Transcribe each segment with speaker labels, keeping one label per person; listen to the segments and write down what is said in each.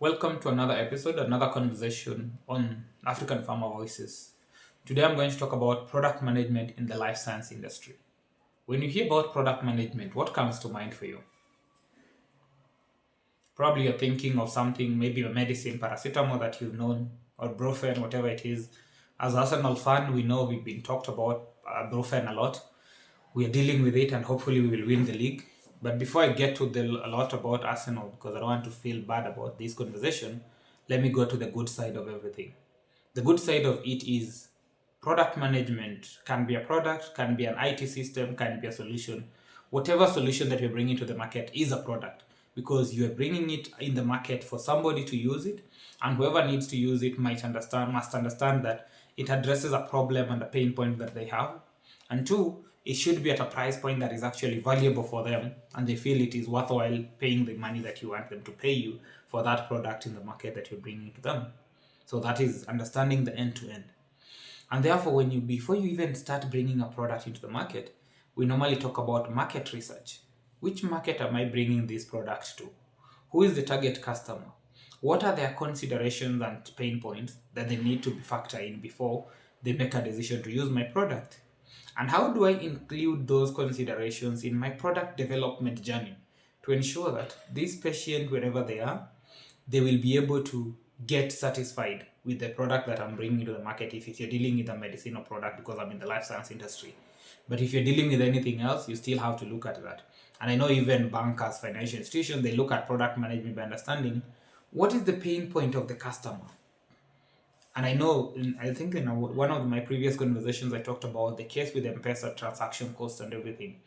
Speaker 1: Welcome to another episode, another conversation on African Farmer Voices. Today I'm going to talk about product management in the life science industry. When you hear about product management, what comes to mind for you? Probably you're thinking of something, maybe a medicine, paracetamol that you've known, or Brufen, whatever it is. As Arsenal fan, we know we've been talked about Brufen a lot. We are dealing with it and hopefully we will win the league. But before I get to a lot about Arsenal, because I don't want to feel bad about this conversation, let me go to the good side of everything. The good side of it is product management can be a product, can be an IT system, can be a solution. Whatever solution that you're bringing to the market is a product because you're bringing it in the market for somebody to use it, and whoever needs to use it must understand that it addresses a problem and a pain point that they have, and two, it should be at a price point that is actually valuable for them and they feel it is worthwhile paying the money that you want them to pay you for that product in the market that you're bringing to them. So that is understanding the end to end. And therefore, before you even start bringing a product into the market, we normally talk about market research. Which market am I bringing this product to? Who is the target customer? What are their considerations and pain points that they need to factor in before they make a decision to use my product? And how do I include those considerations in my product development journey to ensure that this patient, wherever they are, they will be able to get satisfied with the product that I'm bringing to the market if you're dealing with a medicinal product, because I'm in the life science industry. But if you're dealing with anything else, you still have to look at that. And I know even bankers, financial institutions, they look at product management by understanding what is the pain point of the customer. And I think in one of my previous conversations, I talked about the case with M-Pesa transaction costs and everything.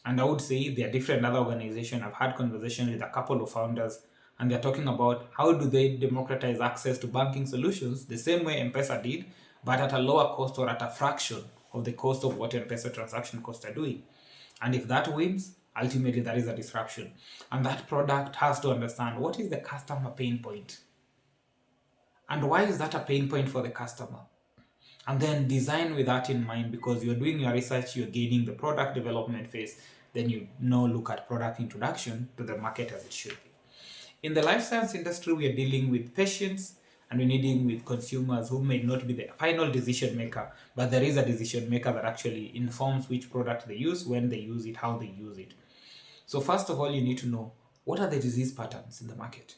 Speaker 1: And I would say there are different other organizations. I've had conversations with a couple of founders, and they're talking about how do they democratize access to banking solutions the same way M-Pesa did, but at a lower cost or at a fraction of the cost of what M-Pesa transaction costs are doing. And if that wins, ultimately that is a disruption. And that product has to understand what is the customer pain point. And why is that a pain point for the customer? And then design with that in mind, because you're doing your research, you're gaining the product development phase, then look at product introduction to the market as it should be. In the life science industry, we are dealing with patients and we're dealing with consumers who may not be the final decision maker, but there is a decision maker that actually informs which product they use, when they use it, how they use it. So first of all, you need to know what are the disease patterns in the market.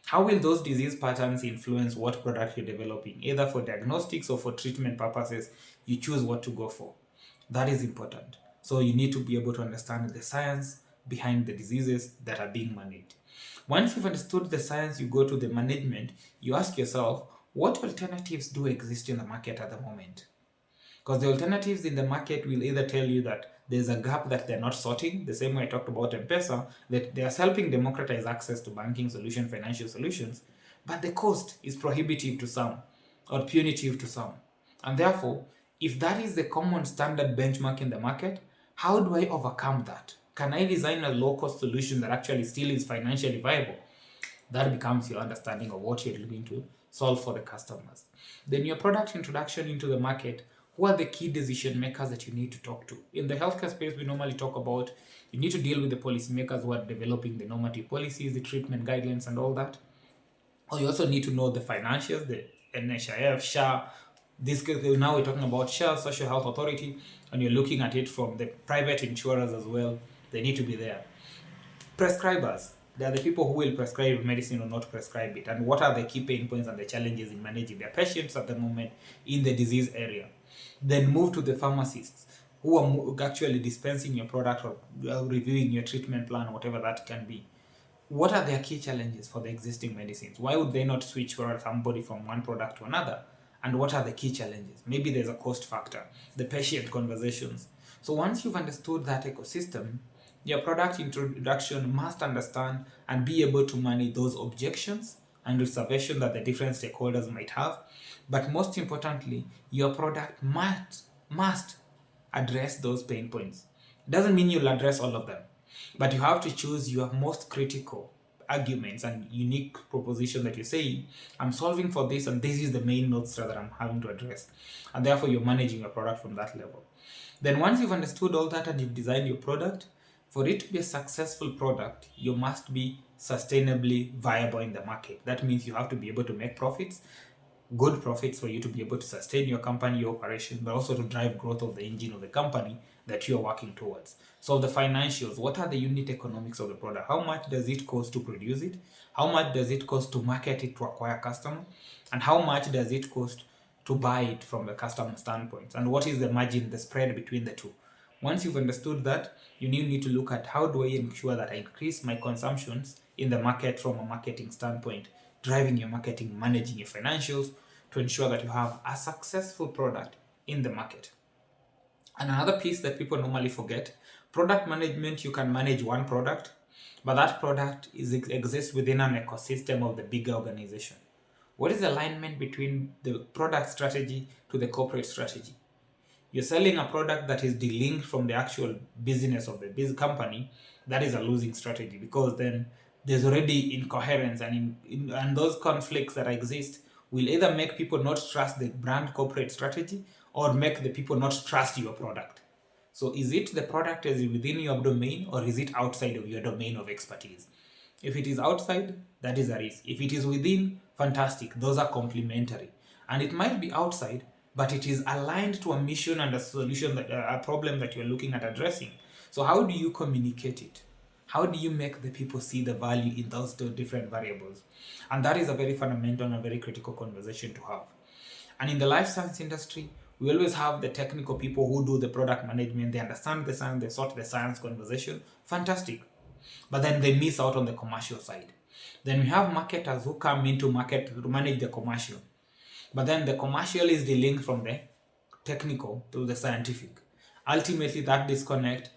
Speaker 1: How will those disease patterns influence what product you're developing, either for diagnostics or for treatment purposes? You choose what to go for. That is important. So you need to be able to understand the science behind the diseases that are being managed. Once you've understood the science, you go to the management, you ask yourself, what alternatives do exist in the market at the moment? Because the alternatives in the market will either tell you that there's a gap that they're not sorting, the same way I talked about M-Pesa, that they are helping democratize access to banking solutions, financial solutions, but the cost is prohibitive to some or punitive to some. And therefore, if that is the common standard benchmark in the market, how do I overcome that? Can I design a low-cost solution that actually still is financially viable? That becomes your understanding of what you're looking to solve for the customers. Then your product introduction into the market, who are the key decision makers that you need to talk to? In the healthcare space, we normally talk about you need to deal with the policymakers who are developing the normative policies, the treatment guidelines, and all that. Or you also need to know the financials, the NHIF, SHA. Now we're talking about SHA, Social Health Authority, and you're looking at it from the private insurers as well. They need to be there. Prescribers, they are the people who will prescribe medicine or not prescribe it, and what are the key pain points and the challenges in managing their patients at the moment in the disease area. Then move to the pharmacists who are actually dispensing your product or reviewing your treatment plan or whatever that can be. What are their key challenges for the existing medicines? Why would they not switch for somebody from one product to another? And what are the key challenges? Maybe there's a cost factor, the patient conversations. So once you've understood that ecosystem, your product introduction must understand and be able to manage those objections and reservations that the different stakeholders might have. But most importantly, your product must address those pain points. It doesn't mean you'll address all of them, but you have to choose your most critical arguments and unique proposition that you say, I'm solving for this and this is the main North Star that I'm having to address. And therefore you're managing your product from that level. Then once you've understood all that and you've designed your product, For it to be a successful product, you must be sustainably viable in the market. That means you have to be able to make profits, good profits, for you to be able to sustain your company, your operation, but also to drive growth of the engine of the company that you are working towards. So the financials, what are the unit economics of the product? How much does it cost to produce it? How much does it cost to market it to acquire customer? And how much does it cost to buy it from the customer standpoint? And what is the margin, the spread between the two? Once you've understood that, you need to look at how do I ensure that I increase my consumptions in the market from a marketing standpoint, driving your marketing, managing your financials to ensure that you have a successful product in the market. And another piece that people normally forget, product management, you can manage one product, but that product exists within an ecosystem of the bigger organization. What is the alignment between the product strategy to the corporate strategy? You're selling a product that is delinked from the actual business of the business company. That is a losing strategy, because then there's already incoherence, and those conflicts that exist will either make people not trust the brand corporate strategy or make the people not trust your product. So is it the product is within your domain, or is it outside of your domain of expertise? If it is outside, that is a risk. If it is within, fantastic. Those are complementary. And it might be outside, but it is aligned to a mission and a solution, that a problem that you're looking at addressing. So how do you communicate it? How do you make the people see the value in those two different variables? And that is a very fundamental and a very critical conversation to have. And in the life science industry, we always have the technical people who do the product management. They understand the science, they sort the science conversation. Fantastic. But then they miss out on the commercial side. Then we have marketers who come into market to manage the commercial. But then the commercial is the link from the technical to the scientific. Ultimately, that disconnect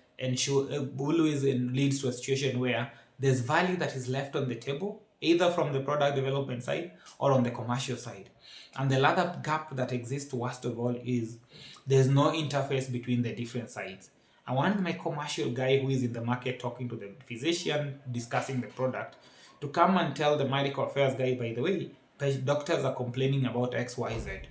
Speaker 1: always leads to a situation where there's value that is left on the table, either from the product development side or on the commercial side. And the other gap that exists, worst of all, is there's no interface between the different sides. I want my commercial guy who is in the market talking to the physician, discussing the product, to come and tell the medical affairs guy, by the way, doctors are complaining about XYZ.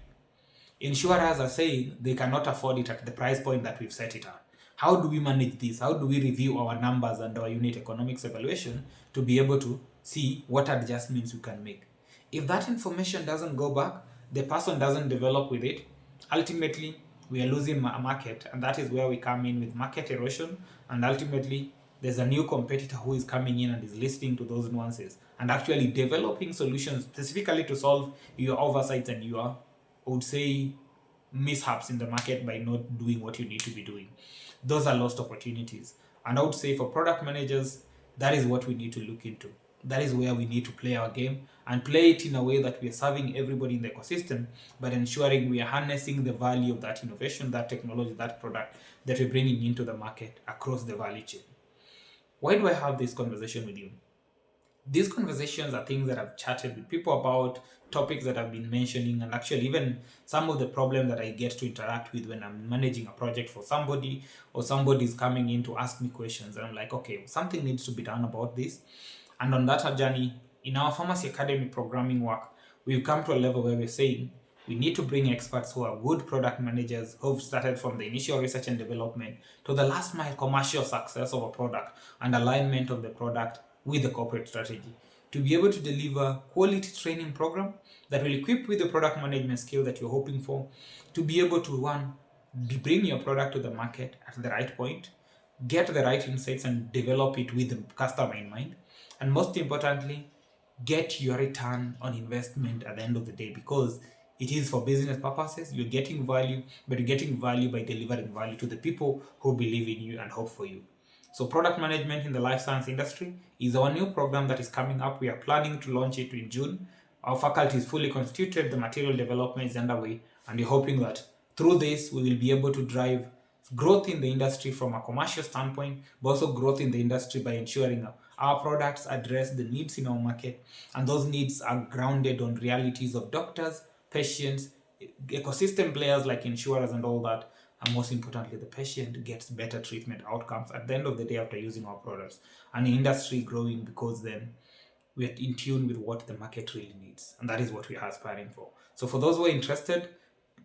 Speaker 1: Insurers are saying they cannot afford it at the price point that we've set it at. How do we manage this? How do we review our numbers and our unit economics evaluation to be able to see what adjustments we can make? If that information doesn't go back, the person doesn't develop with it, ultimately we are losing a market, and that is where we come in with market erosion, and ultimately there's a new competitor who is coming in and is listening to those nuances and actually developing solutions specifically to solve your oversights and your, I would say, mishaps in the market by not doing what you need to be doing. Those are lost opportunities. And I would say for product managers, that is what we need to look into. That is where we need to play our game and play it in a way that we are serving everybody in the ecosystem, but ensuring we are harnessing the value of that innovation, that technology, that product that we're bringing into the market across the value chain. Why do I have this conversation with you? These conversations are things that I've chatted with people about, topics that I've been mentioning, and actually even some of the problems that I get to interact with when I'm managing a project for somebody, or somebody is coming in to ask me questions, and I'm like, okay, something needs to be done about this. And on that journey, in our Pharmacy Academy programming work, we've come to a level where we're saying we need to bring experts who are good product managers, who've started from the initial research and development to the last mile commercial success of a product and alignment of the product with the corporate strategy, to be able to deliver quality training program that will equip with the product management skill that you're hoping for, to be able to, one, bring your product to the market at the right point, get the right insights and develop it with the customer in mind, and most importantly, get your return on investment at the end of the day, because it is for business purposes. You're getting value, but you're getting value by delivering value to the people who believe in you and hope for you. So product management in the life science industry is our new program that is coming up. We are planning to launch it in June. Our faculty is fully constituted, the material development is underway, and we're hoping that through this we will be able to drive growth in the industry from a commercial standpoint, but also growth in the industry by ensuring our products address the needs in our market, and those needs are grounded on realities of doctors, patients, ecosystem players like insurers and all that. And most importantly, the patient gets better treatment outcomes at the end of the day after using our products, and the industry growing because then we are in tune with what the market really needs, and that is what we are aspiring for. So for those who are interested,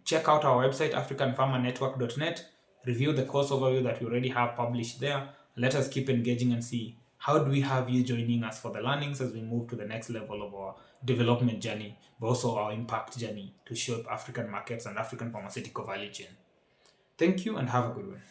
Speaker 1: check out our website, africanpharmanetwork.net, review the course overview that we already have published there, Let us keep engaging and see how do we have you joining us for the learnings as we move to the next level of our development journey, but also our impact journey to shape African markets and African pharmaceutical value chain. Thank you and have a good one.